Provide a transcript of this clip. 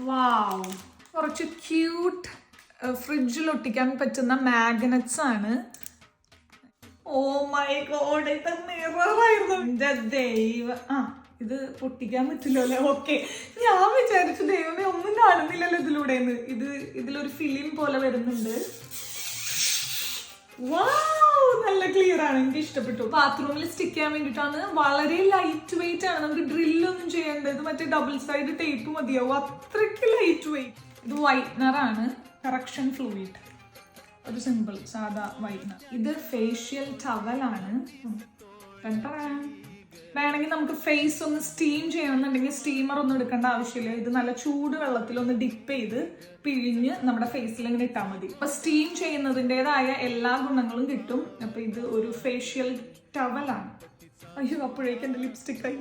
വാവ്, കുറച്ച് ക്യൂട്ട് ഫ്രിഡ്ജിൽ ഒട്ടിക്കാൻ പറ്റുന്ന മാഗ്നറ്റ്സ് ആണ്. ഓ മൈ ഗോഡ്, ഇത് മിററായിരുന്നു. എന്റെ ദൈവ, ഇത് പൊട്ടിക്കാൻ പറ്റില്ലോ അല്ലേ? ഓക്കെ, ഞാൻ വിചാരിച്ചു ദൈവമേ ഒന്നും കാണുന്നില്ലല്ലോ ഇതിലൂടെ. ഇതിലൊരു ഫിലിം പോലെ വരുന്നുണ്ട്. വാവ്, നല്ല ക്ലിയർ ആണ്, എനിക്ക് ഇഷ്ടപ്പെട്ടു. ബാത്റൂമിൽ സ്റ്റിക്ക് ചെയ്യാൻ വേണ്ടിയിട്ടാണ്. വളരെ ലൈറ്റ് വെയിറ്റ് ആണ്, നമുക്ക് ഡ്രില്ലൊന്നും ചെയ്യേണ്ടത്. ഇത് മറ്റേ ഡബിൾ സൈഡ് ടേപ്പ് മതിയാവും, അത്രയ്ക്ക് ലൈറ്റ് വെയിറ്റ്. ഇത് വൈറ്റ്നർ ആണ്, കറക്ഷൻ ഫ്ലൂയിഡ്, ഒരു സിമ്പിൾ സാധാ വൈറ്റ്നർ. ഇത് ഫേഷ്യൽ ടവലാണ്. വേണമെങ്കിൽ നമുക്ക് ഫേസ് ഒന്ന് സ്റ്റീം ചെയ്യണമെന്നുണ്ടെങ്കിൽ സ്റ്റീമർ ഒന്നും എടുക്കേണ്ട ആവശ്യമില്ല. ഇത് നല്ല ചൂട് വെള്ളത്തിലൊന്ന് ഡിപ്പ് ചെയ്ത് പിഴിഞ്ഞ് നമ്മുടെ ഫേസിൽ ഇങ്ങനെ ഇട്ടാൽ മതി. അപ്പൊ സ്റ്റീം ചെയ്യുന്നതിൻ്റെതായ എല്ലാ ഗുണങ്ങളും കിട്ടും. അപ്പൊ ഇത് ഒരു ഫേഷ്യൽ ടവലാണ്. അയ്യോ, അപ്പോഴേക്കും എന്റെ ലിപ്സ്റ്റിക് ആയി.